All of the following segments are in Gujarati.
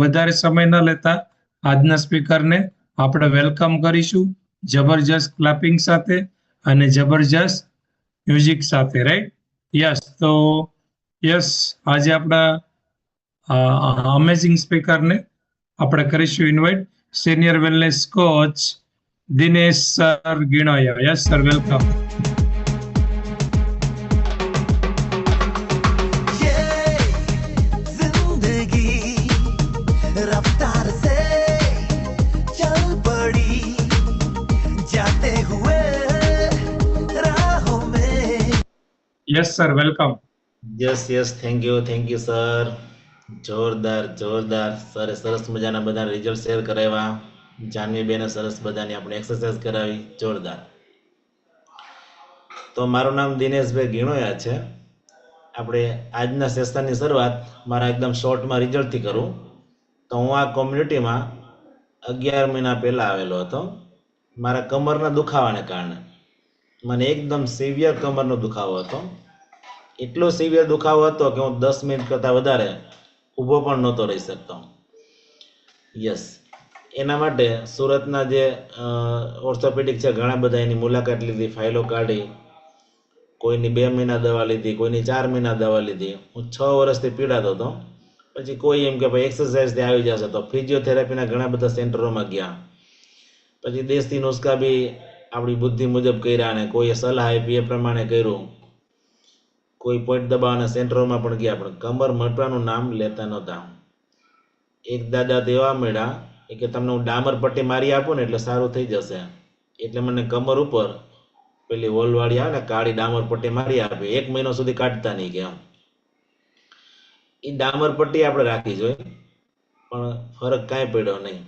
વધારે સમય ન લેતા આજના સ્પીકરને આપણે વેલકમ કરીશું જબરજસ્ત ક્લેપિંગ સાથે અને જબરજસ્ત મ્યુઝિક સાથે, રાઈટ? યસ, તો યસ, આજે આપણા અમેઝિંગ સ્પીકરને આપણે કરીશું invite, senior wellness coach Dinesh sir Ginoya. Yes sir, welcome. Yes sir, welcome. Yes, thank you sir. જોરદાર સરે સરસ મજાના બધા રિઝલ્ટ શેર કરાવ્યા. જાનવી બેને સરસ બધાની આપણે એક્સરસાઇઝ કરાવી, જોરદાર. તો મારું નામ દિનેશભાઈ ગીણોયા છે. આપણે આજના સેશનની શરૂઆત મારા એકદમ શોર્ટમાં રિઝલ્ટથી કરું. તો હું આ કોમ્યુનિટીમાં 11 મહિના પહેલા આવેલો હતો. મારા કમરના દુખાવાને કારણે મને એકદમ સિવિયર કમરનો દુખાવો હતો. એટલો સિવિયર દુખાવો હતો કે હું 10 મિનિટ કરતાં વધારે ઊભો પણ નહોતો રહી શકતો. યસ, એના માટે સુરતના જે ઓર્થોપેડિક છે ઘણા બધા એની મુલાકાત લીધી, ફાઇલો કાઢી, કોઈની 2 મહિના દવા લીધી, કોઈની 4 મહિના દવા લીધી. હું 6 વર્ષથી પીડાતો હતો. પછી કોઈ એમ કે ભાઈ એક્સરસાઇઝથી આવી જશે, તો ફિઝિયોથેરાપીના ઘણા બધા સેન્ટરોમાં ગયા. પછી દેશી નુસ્ખા બી આપણી બુદ્ધિ મુજબ કર્યા અને કોઈએ સલાહ આપી એ પ્રમાણે કર્યું. કોઈ પોઈન્ટ દબાવવાના સેન્ટરોમાં પણ ગયા, પણ કમર મટવાનું નામ લેતા નહોતા. એક દાદા તો એવા મળ્યા કે તમને હું ડામર પટ્ટી મારી આપું ને એટલે સારું થઈ જશે. એટલે મને કમર ઉપર પેલી હોલવાળી આવે ને કાળી ડામર પટ્ટી મારી આપે. 1 મહિનો સુધી કાઢતા નહીં ગયા. એ ડામર પટ્ટી આપણે રાખી જોઈએ, પણ ફરક કાંઈ પડ્યો નહીં.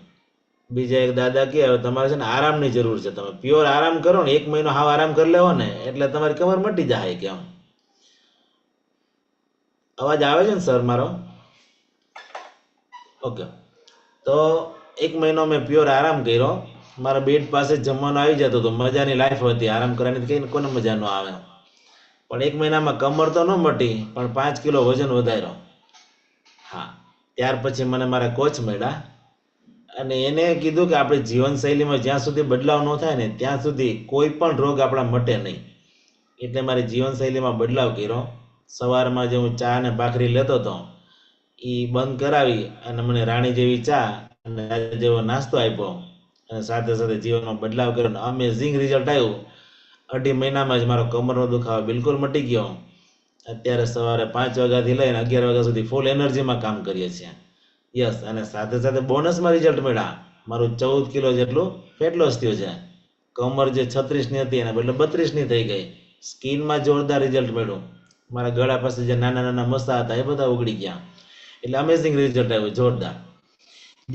બીજા એક દાદા કહે હવે તમારે છે ને આરામની જરૂર છે, તમે પ્યોર આરામ કરો ને, 1 મહિનો હાવ આરામ કરી લેવો ને એટલે તમારી કમર મટી જાય. કેમ અવાજ આવે છે ને સર મારો? ઓકે. તો 1 મહિનો મેં પ્યોર આરામ કર્યો. મારા બેડ પાસે જમવાનું આવી જતું હતું, મજાની લાઈફ હતી. આરામ કરવાની કઈ કોને મજા ન આવે. પણ 1 મહિનામાં કમર તો ન મટી, પણ 5 કિલો વજન વધાર્યો. હા, ત્યાર પછી મને મારા કોચ મળ્યા અને એને કીધું કે આપણી જીવનશૈલીમાં જ્યાં સુધી બદલાવ ન થાય ને ત્યાં સુધી કોઈ પણ રોગ આપણા મટે નહીં. એટલે મારી જીવનશૈલીમાં બદલાવ કર્યો. સવારમાં જે હું ચા ને ભાખરી લેતો હતો એ બંધ કરાવી અને મને રાણી જેવી ચા અને જેવો નાસ્તો આપ્યો અને સાથે સાથે જીવનમાં બદલાવ કર્યો. અમેઝિંગ રિઝલ્ટ આવ્યું. 2.5 મહિનામાં જ મારો કમરનો દુખાવો બિલકુલ મટી ગયો. અત્યારે સવારે 5 વાગ્યાથી લઈને 11 વાગ્યા સુધી ફૂલ એનર્જીમાં કામ કરીએ છીએ. યસ, અને સાથે સાથે બોનસમાં રિઝલ્ટ મળ્યા. મારું 14 કિલો જેટલું ફેટ લોસ થયું છે. કમર જે 36ની હતી એના બદલે 32ની થઈ ગઈ. સ્કિનમાં જોરદાર રિઝલ્ટ મળ્યું. મારા ગળા પાસે જે નાના નાના મસા હતા એ બધા ઉગડી ગયા. એટલે અમેઝિંગ રિઝલ્ટ આવ્યું, જોરદાર.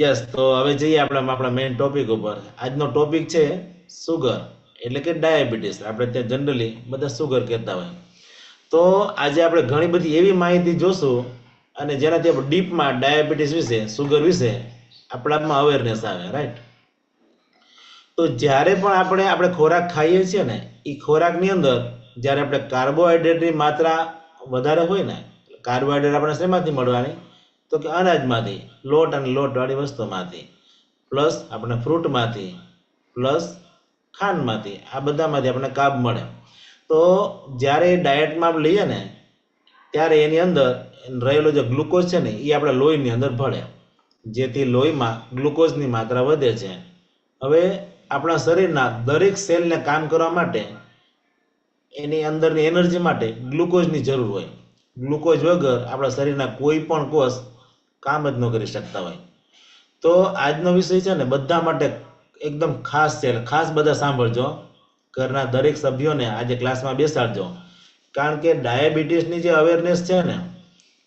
યસ, તો હવે જઈએ આપણા મેઇન ટોપિક ઉપર. આજનો ટોપિક છે સુગર, એટલે કે ડાયાબિટીસ. આપણે ત્યાં જનરલી બધા સુગર કહેતા હોય. તો આજે આપણે ઘણી બધી એવી માહિતી જોશું અને જેનાથી આપણે ડીપમાં ડાયાબિટીસ વિશે, સુગર વિશે આપણામાં અવેરનેસ આવે, રાઈટ? તો જ્યારે પણ આપણે ખોરાક ખાઈએ છીએ ને, એ ખોરાકની અંદર જ્યારે આપણે કાર્બોહાઈડ્રેટની માત્રા વધારે હોય ને, કાર્બોહાઈડ્રેટ આપણે શેમાંથી મળવાની? તો કે અનાજમાંથી, લોટ અને લોટવાળી વસ્તુમાંથી, પ્લસ આપણે ફ્રૂટમાંથી, પ્લસ ખાંડમાંથી, આ બધામાંથી આપણને કાર્બ મળે. તો જ્યારે ડાયટમાં આપણે લઈએ ને ત્યારે એની અંદર રહેલો જે ગ્લુકોઝ છે ને એ આપણા લોહીની અંદર ભળે, જેથી લોહીમાં ગ્લુકોઝની માત્રા વધે છે. હવે આપણા શરીરના દરેક સેલને કામ કરવા માટે, એની અંદરની એનર્જી માટે ગ્લુકોઝની જરૂર હોય. ગ્લુકોઝ વગર આપણા શરીરના કોઈ પણ કોષ કામ જ ન કરી શકતા હોય. તો આજનો વિષય છે ને બધા માટે એકદમ ખાસ છે. ખાસ બધા સાંભળજો. ઘરના દરેક સભ્યોને આજે ક્લાસમાં બેસાડજો. કારણ કે ડાયાબિટીસની જે અવેરનેસ છે ને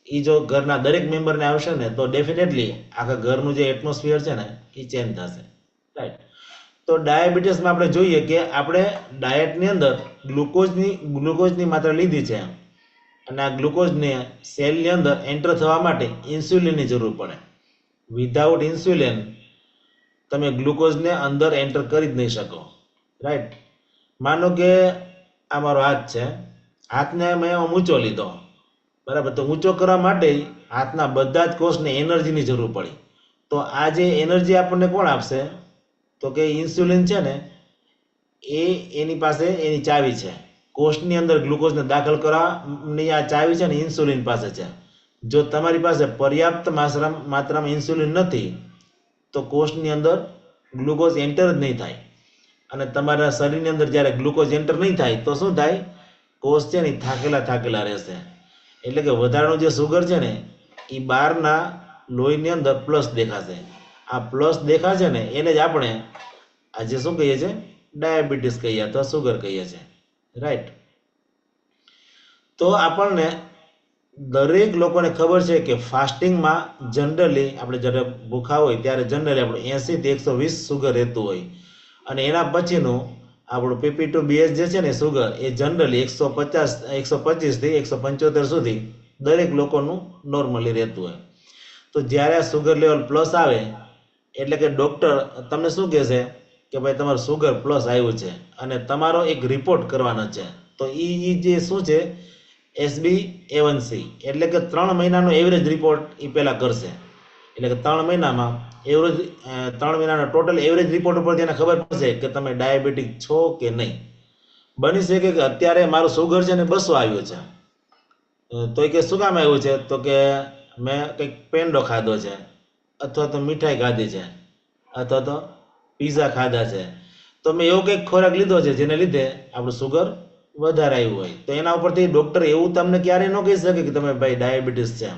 એ જો ઘરના દરેક મેમ્બરને આવશે ને તો ડેફિનેટલી આખા ઘરનું જે એટમોસ્ફિયર છે ને એ ચેન્જ થશે, રાઈટ? તો ડાયાબિટીસમાં આપણે જોઈએ કે આપણે ડાયટની અંદર ગ્લુકોઝની માત્રા લીધી છે અને આ ગ્લુકોઝને સેલની અંદર એન્ટર થવા માટે ઇન્સ્યુલિનની જરૂર પડે. વિધાઉટ ઇન્સ્યુલિન તમે ગ્લુકોઝને અંદર એન્ટર કરી જ નહીં શકો, રાઈટ? માનો કે આ મારો હાથ છે, હાથને મેં ઊંચો લીધો, બરાબર? તો ઊંચો કરવા માટે હાથના બધા જ કોષને એનર્જીની જરૂર પડી. તો આ જે એનર્જી આપણને કોણ આપશે? તો કે ઇન્સ્યુલિન છે ને એ એની પાસે એની ચાવી છે. કોષની અંદર ગ્લુકોઝને દાખલ કરવાની આ ચાવી છે ને ઇન્સ્યુલિન પાસે છે. જો તમારી પાસે પર્યાપ્ત માત્રામાં ઇન્સ્યુલિન નથી તો કોષની અંદર ગ્લુકોઝ એન્ટર જ નહીં થાય. અને તમારા શરીરની અંદર જ્યારે ગ્લુકોઝ એન્ટર નહીં થાય તો શું થાય? કોષ છે ને થાકેલા રહેશે. એટલે કે વધારાનું જે સુગર છે ને એ બહારના લોહીની અંદર પ્લસ દેખાશે. આ પ્લસ દેખાશે ને એને જ આપણે આજે શું કહીએ છીએ? ડાયાબિટીસ કહીએ અથવા સુગર કહીએ છીએ, રાઈટ? તો આપણને દરેક લોકોને ખબર છે કે ફાસ્ટિંગમાં જનરલી આપણે જ્યારે ભૂખા હોય ત્યારે જનરલી આપણે 80 થી 120 સુગર રહેતું હોય. અને એના પછીનું આપણું PP2BS જે છે ને સુગર એ જનરલી 125 થી 175 સુધી દરેક લોકોનું નોર્મલી રહેતું હોય. તો જ્યારે આ સુગર લેવલ પ્લસ આવે એટલે કે ડૉક્ટર તમને શું કહેશે કે ભાઈ તમારું સુગર પ્લસ આવ્યું છે અને તમારો એક રિપોર્ટ કરવાનો છે. તો એ જે શું છે? SbA1c એટલે કે 3 મહિનાનો એવરેજ રિપોર્ટ એ પહેલાં કરશે. એટલે કે 3 મહિનામાં 3 મહિનાનો ટોટલ એવરેજ રિપોર્ટ ઉપરથી એને ખબર પડશે કે તમે ડાયાબિટીક છો કે નહીં. બની શકે કે અત્યારે મારું સુગર છે ને 200 આવ્યું છે, તો એ કે શું કામ આવ્યું છે? તો કે મેં કંઈક પેંડો ખાધો છે, અથવા તો મીઠાઈ ખાધી છે, અથવા તો પીઝા ખાધા છે. તો મેં એવો કંઈક ખોરાક લીધો છે જેને લીધે આપણું સુગર વધારે આવ્યું હોય. તો એના ઉપરથી ડૉક્ટર એવું તમને ક્યારેય ન કહી શકે કે તમે ભાઈ ડાયાબિટીસ છે.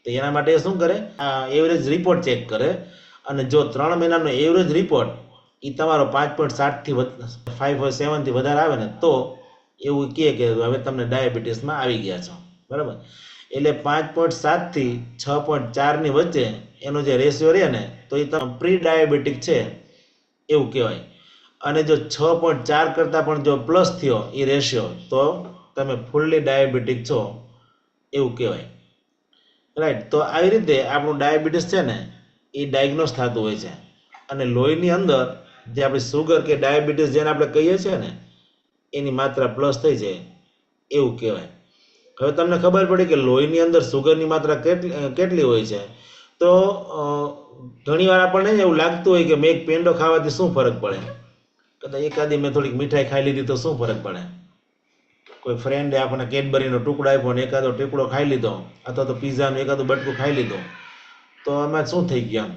તો એના માટે શું કરે? આ એવરેજ રિપોર્ટ ચેક કરે. અને જો 3 મહિનાનો એવરેજ રિપોર્ટ એ તમારો 5.7 થી 5.7 થી વધારે આવે ને તો એવું કહે કે હવે તમને ડાયાબિટીસમાં આવી ગયા છો, બરાબર? એટલે 5.7 થી 6.4 ની વચ્ચે એનો જે રેશિયો રહે ને તો એ તમે પ્રી ડાયાબિટીક છે એવું કહેવાય. અને જો 6.4 કરતાં પણ જો પ્લસ થયો એ રેશિયો તો તમે ફૂલ્લી ડાયાબિટીક છો એવું કહેવાય, રાઈટ? તો આવી રીતે આપણું ડાયાબિટીસ છે ને એ ડાયગ્નોસ થતું હોય છે. અને લોહીની અંદર જે આપણી સુગર કે ડાયાબિટીસ જેને આપણે કહીએ છીએ ને એની માત્રા પ્લસ થઈ જાય એવું કહેવાય. હવે તમને ખબર પડી કે લોહીની અંદર સુગરની માત્રા કેટલી હોય છે. તો ઘણીવાર આપણને એવું લાગતું હોય કે મેં એક પેંડો ખાવાથી શું ફરક પડે? કદાચ એકાદી મેં થોડીક મીઠાઈ ખાઈ લીધી તો શું ફરક પડે? કોઈ ફ્રેન્ડે આપણને કેડબરીનો ટુકડો આપ્યો ને એકાદો ટુકડો ખાઈ લીધો, અથવા તો પીઝાનું એકાદું બટકું ખાઈ લીધું તો આમાં શું થઈ ગયા?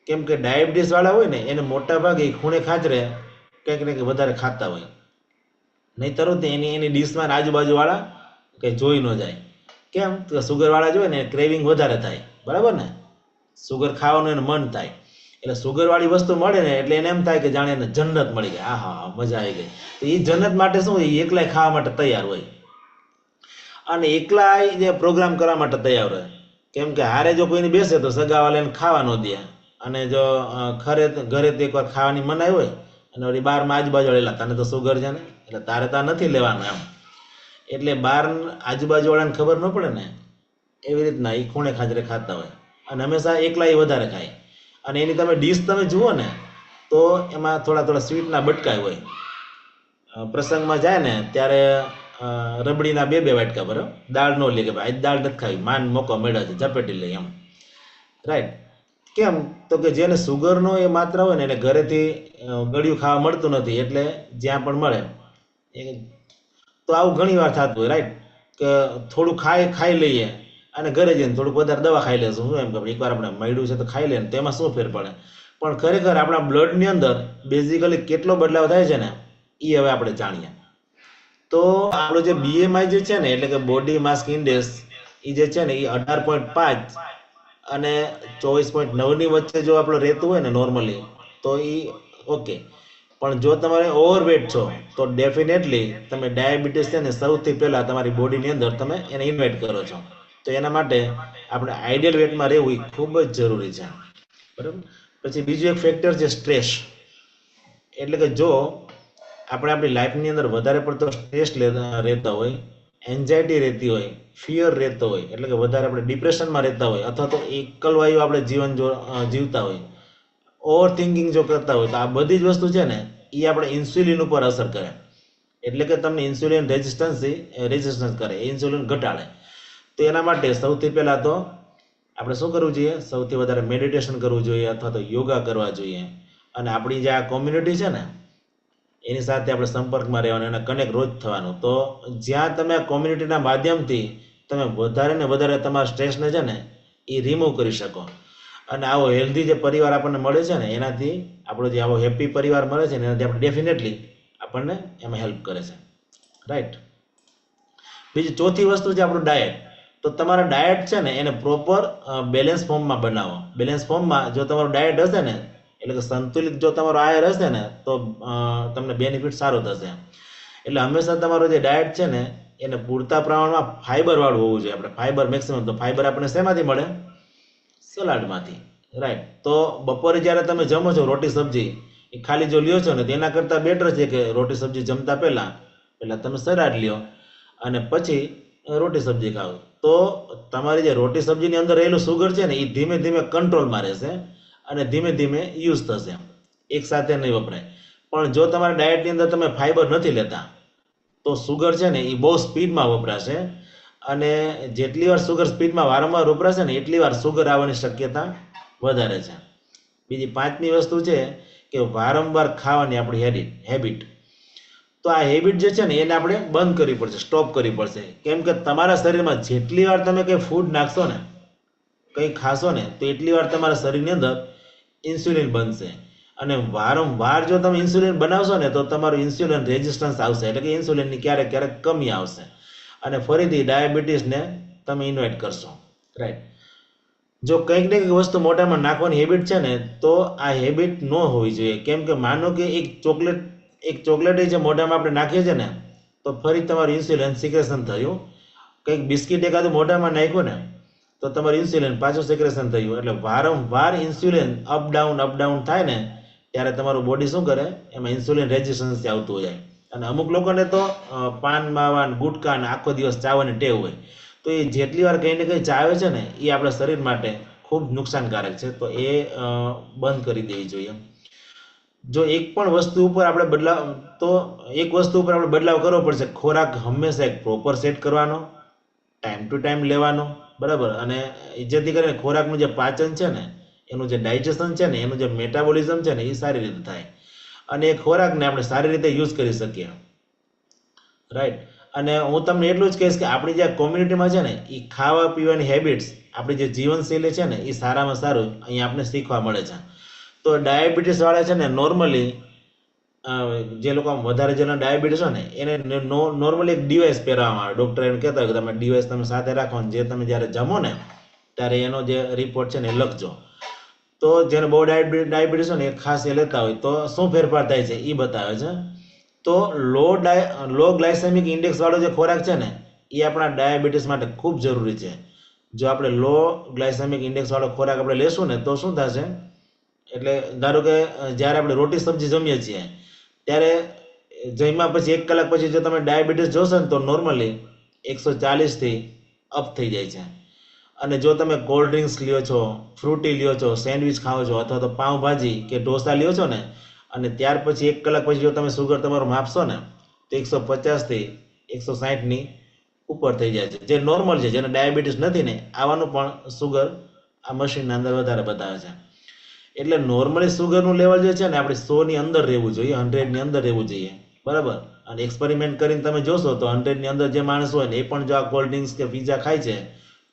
કેમ કે ડાયાબિટીસ વાળા હોય ને એને મોટા ભાગે ખૂણે ખાચરે કંઈક ને કંઈક વધારે ખાતા હોય. નહીં તરત એની ડીશમાં આજુબાજુ વાળા કંઈ જોઈ ન જાય. કેમ? તો સુગર વાળા જોઈએ ને ક્રેવિંગ વધારે થાય, બરાબર ને? સુગર ખાવાનું એને મન થાય. એટલે સુગર વાળી વસ્તુ મળે ને એટલે એને એમ થાય કે જાણે એને જન્નત મળી ગઈ. હા મજા આવી ગઈ. તો એ જન્નત માટે શું હોય? એકલાય ખાવા માટે તૈયાર હોય અને એકલાય જે પ્રોગ્રામ કરવા માટે તૈયાર હોય. કેમ કે હારે જો કોઈને બેસે તો સગાવાલા એને ખાવા ન દે. અને જો ઘરેથી એકવાર ખાવાની મનાઈ હોય અને વળી બહારમાં આજુબાજુ વાળા તને તો સુગર છે ને એટલે તારે ત્યાં નથી લેવાનું એમ. એટલે બહાર આજુબાજુ વાળાને ખબર ન પડે ને એવી રીતના એ ખૂણે ખાજરે ખાતા હોય અને હંમેશા એકલા એ વધારે ખાય. અને એની તમે ડીશ તમે જુઓ ને તો એમાં થોડા સ્વીટના બટકા હોય. પ્રસંગમાં જાય ને ત્યારે રબડીના 2 વાટકા, બરાબર? દાળ ન લે કે ભાઈ આજ દાળ નથી ખાવી, માન મોકો મળ્યો છે ઝપેટી લે એમ, રાઈટ? કેમ? તો કે જેને સુગરનો એ માત્રા હોય ને એને ઘરેથી ગળ્યું ખાવા મળતું નથી એટલે જ્યાં પણ મળે તો આવું ઘણી વાર થતું હોય, રાઈટ? કે થોડું ખાઈ લઈએ અને ઘરે જઈને થોડુંક વધારે દવા ખાઈ લેશું. શું એમ કે એકવાર આપણે મળ્યું છે તો ખાઈ લે ને તેમાં શું ફેર પડે? પણ ખરેખર આપણા બ્લડની અંદર બેઝિકલી કેટલો બદલાવ થાય છે ને એ હવે આપણે જાણીએ. તો આપણો જે BMI જે છે ને એટલે કે બોડી માસ ઇન્ડેક્સ એ જે છે ને એ 18.5 અને 24.9 ની વચ્ચે જો આપણે રહેતું હોય ને નોર્મલી તો એ ઓકે. પણ જો તમારે ઓવરવેટ છો તો ડેફિનેટલી તમે ડાયાબિટીસ છે ને સૌથી પહેલાં તમારી બોડીની અંદર તમે એને ઇન્વાઇટ કરો છો. તો એના માટે આપણે આઈડિયલ વેટમાં રહેવું એ ખૂબ જ જરૂરી છે, બરાબર? પછી બીજું એક ફેક્ટર છે સ્ટ્રેસ. એટલે કે જો આપણે આપણી લાઈફની અંદર વધારે પડતો સ્ટ્રેસ રહેતા હોય, એન્ઝાયટી રહેતી હોય, ફિયર રહેતો હોય, એટલે કે વધારે આપણે ડિપ્રેશનમાં રહેતા હોય અથવા તો એકલવાયુ આપણે જીવન જીવતા હોય, ઓવર થિંકિંગ જો કરતા હોય તો આ બધી જ વસ્તુ છે ને એ આપણે ઇન્સ્યુલિન ઉપર અસર કરે. એટલે કે તમને ઇન્સ્યુલિન રેઝિસ્ટન્સ કરે, ઇન્સ્યુલિન ઘટાડે. તો એના માટે સૌથી પહેલાં તો આપણે શું કરવું જોઈએ? સૌથી વધારે મેડિટેશન કરવું જોઈએ અથવા તો યોગા કરવા જોઈએ. અને આપણી જે આ કોમ્યુનિટી છે ને એની સાથે આપણે સંપર્કમાં રહેવાનું અને કનેક્ટ રોજ થવાનું. તો જ્યાં તમે આ કોમ્યુનિટીના માધ્યમથી તમે વધારે ને વધારે તમારા સ્ટ્રેસને છે ને એ રિમૂવ કરી શકો. અને આવો હેલ્ધી જે પરિવાર આપણને મળે છે ને એનાથી આપણો જે આવો હેપી પરિવાર મળે છે ને એનાથી આપણે ડેફિનેટલી આપણને એમાં હેલ્પ કરે છે. રાઈટ. બીજી ચોથી વસ્તુ છે આપણું ડાયટ. તો તમારા ડાયટ છે ને એને પ્રોપર બેલેન્સ ફોર્મમાં બનાવો. બેલેન્સ ફોર્મમાં જો તમારું ડાયટ હશે ને એટલે કે સંતુલિત જો તમારો આહાર હશે ને તો તમને બેનિફિટ સારો થશે. એટલે હંમેશા તમારો જે ડાયટ છે ને એને પૂરતા પ્રમાણમાં ફાઈબર વાળું હોવું જોઈએ. આપણે ફાઈબર મેક્સિમમ. તો ફાઈબર આપણને શેમાંથી મળે? સલાડમાંથી. રાઈટ. તો બપોરે જ્યારે તમે જમો છો રોટી સબ્જી એ ખાલી જો લ્યો છો ને તેના કરતાં બેટર છે કે રોટી સબ્જી જમતા પહેલા તમે સલાડ લ્યો અને પછી રોટી સબ્જી ખાઓ. તો તમારી જે રોટી સબ્જીની અંદર રહેલું સુગર છે ને એ ધીમે ધીમે કંટ્રોલમાં રહેશે અને ધીમે ધીમે યુઝ થશે, એક સાથે નહીં વપરાય. પણ જો તમારા ડાયટની અંદર તમે ફાઈબર નથી લેતા તો સુગર છે ને એ બહુ સ્પીડમાં વપરાશે અને જેટલી વાર સુગર સ્પીડમાં વારંવાર વપરાશે ને એટલી વાર સુગર આવવાની શક્યતા વધારે છે. બીજી પાંચમી વસ્તુ છે કે વારંવાર ખાવાની આપણી હેબિટ. તો આ હેબિટ જે છે ને એને આપણે બંધ કરવી પડશે, સ્ટોપ કરવી પડશે. કેમ કે તમારા શરીરમાં જેટલી વાર તમે કંઈ ફૂડ નાખશો ને, કંઈ ખાશો ને, તો એટલી વાર તમારા શરીરની અંદર ઇન્સ્યુલિન બનશે. અને વારંવાર જો તમે ઇન્સ્યુલિન બનાવશો ને તો તમારું ઇન્સ્યુલિન રેઝિસ્ટન્સ આવશે, એટલે કે ઇન્સ્યુલિનની ક્યારેક ક્યારેક કમી આવશે અને ફરીથી ડાયાબિટીસને તમે ઇન્વાઇટ કરશો. રાઈટ. જો કંઈક ને કંઈક વસ્તુ મોઢામાં નાખવાની હેબિટ છે ને તો આ હેબિટ ન હોવી જોઈએ. કેમ કે માનો કે એક ચોકલેટ જે મોઢામાં આપણે નાખીએ છીએ ને તો ફરી તમારું ઇન્સ્યુલિન સિક્રેશન થયું. કંઈક બિસ્કિટ એકાદું મોઢામાં નાખ્યું ને તો તમારું ઇન્સ્યુલિન પાછું સિક્રેશન થયું. એટલે વારંવાર ઇન્સ્યુલિન અપ ડાઉન થાય ને ત્યારે તમારું બોડી શું કરે? એમાં ઇન્સ્યુલિન રેઝિસ્ટન્સ આવતું હોય. અને અમુક લોકોને તો પાન માવા ગુટકા ને આખો દિવસ ચાવવાની ટેવ હોય. તો એ જેટલી વાર કંઈ ને કંઈ ચાવે છે ને એ આપણા શરીર માટે ખૂબ નુકસાનકારક છે. તો એ બંધ કરી દેવી જોઈએ. જો એક પણ વસ્તુ ઉપર આપણે બદલાવ કરવો પડશે. ખોરાક હંમેશા એક પ્રોપર સેટ કરવાનો, ટાઈમ ટુ ટાઈમ લેવાનો, બરાબર. અને જેથી કરીને ખોરાકનું જે પાચન છે ને, એનું જે ડાયજેશન છે ને, એનું જે મેટાબોલિઝમ છે ને એ સારી રીતે થાય અને એ ખોરાકને આપણે સારી રીતે યુઝ કરી શકીએ. રાઈટ. અને હું તમને એટલું જ કહીશ કે આપણી જે કોમ્યુનિટીમાં છે ને એ ખાવા પીવાની હેબિટ્સ, આપણી જે જીવનશૈલી છે ને એ સારામાં સારું અહીંયા આપણે શીખવા મળે છે. તો ડાયાબિટીસ વાળા છે ને નોર્મલી જે લોકો વધારે જેના ડાયાબિટીસ હોય ને એને નોર્મલી એક ડિવાઇસ પહેરવામાં આવે. ડૉક્ટર એમ કહેતા હોય કે તમે ડિવાઇસ તમે સાથે રાખો ને જે તમે જ્યારે જમો ને ત્યારે એનો જે રિપોર્ટ છે ને એ લખજો. તો જેને બહુ ડાયાબિટીસ હોય ને એ ખાસ એ લેતા હોય તો શું ફેરફાર થાય છે એ બતાવે છે. તો લો ગ્લાયસેમિક ઇન્ડેક્સ વાળો જે ખોરાક છે ને એ આપણા ડાયાબિટીસ માટે ખૂબ જરૂરી છે. જો આપણે લો ગ્લાયસેમિક ઇન્ડેક્સ વાળો ખોરાક આપણે લેશું ને તો શું થશે? એટલે ધારો કે જ્યારે આપણે રોટી સબ્જી જમીએ છીએ ત્યારે જમ્યા પછી 1 કલાક પછી જો તમે ડાયાબિટીસ જોશો ને તો નોર્મલી 140થી અપ થઈ જાય છે. અને જો તમે કોલ્ડ ડ્રિંક્સ લ્યો છો, ફ્રૂટી લ્યો છો, સેન્ડવિચ ખાઓ છો અથવા તો પાઉંભાજી કે ઢોસા લ્યો છો ને અને ત્યાર પછી 1 કલાક પછી જો તમે સુગર તમારું માપશો ને તો 150થી 160ની ઉપર થઈ જાય છે, જે નોર્મલ છે. જેને ડાયાબિટીસ નથી ને આવાનું પણ સુગર આ મશીનના અંદર વધારે બતાવે છે. એટલે નોર્મલી સુગરનું લેવલ જે છે ને આપણે 100ની અંદર રહેવું જોઈએ, 100ની અંદર રહેવું જોઈએ, બરાબર. અને એક્સપેરિમેન્ટ કરીને તમે જોશો તો 100ની અંદર જે માણસ હોય ને એ પણ જો આ કોલ્ડ ડ્રિંક્સ કે પીઝા ખાય છે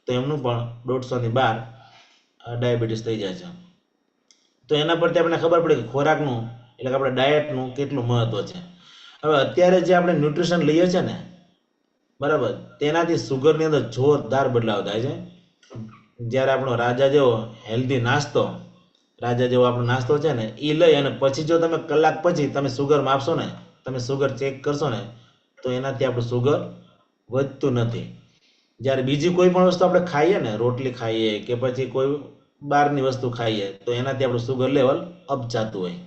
તો એમનું પણ 150ની બહાર ડાયાબિટીસ થઈ જાય છે. તો એના પરથી આપણને ખબર પડે કે ખોરાકનું એટલે કે આપણે ડાયટનું કેટલું મહત્વ છે. હવે અત્યારે જે આપણે ન્યુટ્રિશન લઈએ છીએ ને, બરાબર, તેનાથી સુગરની અંદર જોરદાર બદલાવ થાય છે. જ્યારે આપણો રાજા જેવો હેલ્ધી નાસ્તો, રાજા જેવો આપણો નાસ્તો છે ને એ લઈ અને પછી જો તમે કલાક પછી તમે સુગર માપશો ને, તમે સુગર ચેક કરશો ને તો એનાથી આપણું સુગર વધતું નથી. જ્યારે બીજી કોઈ પણ વસ્તુ આપણે ખાઈએ ને, રોટલી ખાઈએ કે પછી કોઈ બહારની વસ્તુ ખાઈએ તો એનાથી આપણું સુગર લેવલ અપ જતું હોય.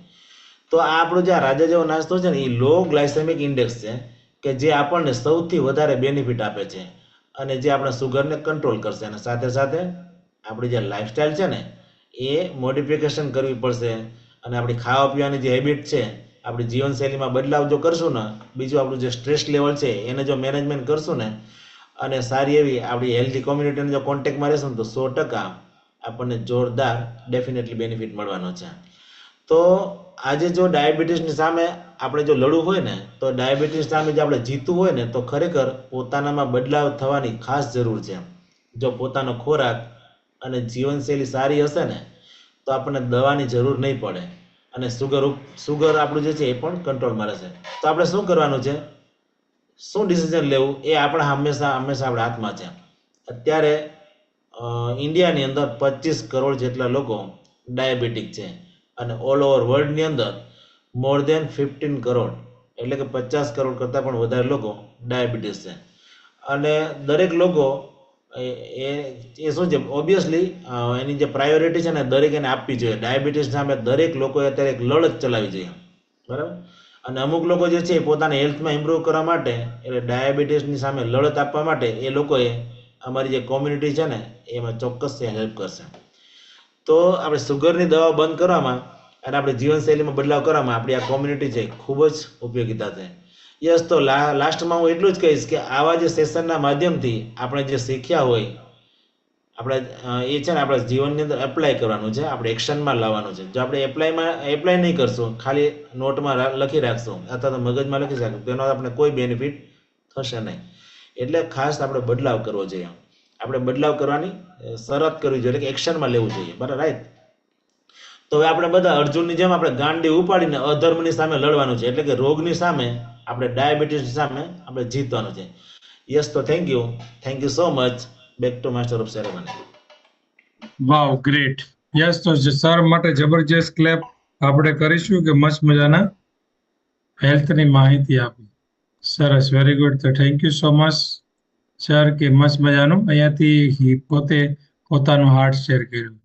તો આ આપણો જે રાજા જેવો નાસ્તો છે ને એ લો ગ્લાયસેમિક ઇન્ડેક્સ છે કે જે આપણને સૌથી વધારે બેનિફિટ આપે છે અને જે આપણા સુગરને કંટ્રોલ કરશે. અને સાથે સાથે આપણી જે લાઈફસ્ટાઈલ છે ને એ મોડિફિકેશન કરવી પડશે અને આપણી ખાવા પીવાની જે હેબિટ છે, આપણી જીવનશૈલીમાં બદલાવ જો કરશું ને, બીજું આપણું જે સ્ટ્રેસ લેવલ છે એને જો મેનેજમેન્ટ કરશું ને અને સારી એવી આપણી હેલ્ધી કોમ્યુનિટીના જો કોન્ટેક્ટમાં રહેશું ને તો 100% આપણને જોરદાર ડેફિનેટલી બેનિફિટ મળવાનો છે. તો આજે જો ડાયાબિટીસની સામે આપણે જો લડવું હોય ને, તો ડાયાબિટીસ સામે જો આપણે જીતવું હોય ને, તો ખરેખર પોતાનામાં બદલાવ થવાની ખાસ જરૂર છે. જો પોતાનો ખોરાક અને જીવનશૈલી સારી હશે ને, તો આપણને દવાની જરૂર નહીં પડે અને સુગર આપણું જે છે એ પણ કંટ્રોલમાં રહેશે. તો આપણે શું કરવાનું છે, શું ડિસિઝન લેવું, એ આપણા હંમેશા આપણા હાથમાં છે. અત્યારે ઇન્ડિયાની અંદર 25 કરોડ જેટલા લોકો ડાયાબિટીક છે અને ઓલ ઓવર વર્લ્ડની અંદર મોર દેન 15 કરોડ એટલે કે 50 કરોડ કરતાં પણ વધારે લોકો ડાયાબિટીસ છે. અને દરેક લોકો એ શું છે, ઓબ્વિયસલી એની જે પ્રાયોરિટી છે ને દરેક એને આપવી જોઈએ. ડાયાબિટીસ સામે દરેક લોકોએ અત્યારે એક લડત ચલાવવી જોઈએ, બરાબર. અને અમુક લોકો જે છે એ પોતાના હેલ્થમાં ઇમ્પ્રૂવ કરવા માટે, એટલે ડાયાબિટીસની સામે લડત આપવા માટે એ લોકોએ અમારી જે કોમ્યુનિટી છે ને એમાં ચોક્કસ હેલ્પ કરશે. તો આપણે સુગરની દવા બંધ કરવામાં અને આપણે જીવનશૈલીમાં બદલાવ કરવામાં આપણી આ કોમ્યુનિટી છે ખૂબ જ ઉપયોગીતા છે. યસ, તો લાસ્ટમાં હું એટલું જ કહીશ કે આવા જે સેશનના માધ્યમથી આપણે જે શીખ્યા હોય આપણે એ છે ને આપણા જીવનની અંદર એપ્લાય કરવાનું છે, આપણે એક્શનમાં લાવવાનું છે. જો આપણે એપ્લાય નહીં કરશું, ખાલી નોટમાં લખી રાખશું અથવા તો મગજમાં લખી રાખશું, તેનો આપણે કોઈ બેનિફિટ થશે નહીં. એટલે ખાસ આપણે બદલાવ કરવો જોઈએ. આપણે બદલાવ કરવાની શરત કરવી જોઈએ, કે એક્શનમાં લેવું જોઈએ, બરાબર, રાઈટ. તો હવે આપણે બધા અર્જુનની જેમ આપણે ગાંડી ઉપાડીને અધર્મની સામે લડવાનું છે, એટલે કે રોગની સામે, આપણે ડાયાબિટીસની સામે આપણે જીતવાનું છે. યસ, તો thank you so much. Back to master of ceremony. Wow, great. Yes, તો સર માટે જબરજસ્ત ક્લેપ આપણે કરીશું કે મસ્ત મજાના હેલ્થની માહિતી આપી. સરસ, વેરી ગુડ. તો thank you so much sir કે મસ્ત મજાનું અહીંયાથી પોતે પોતાનું હાર્ટ શેર કર્યું.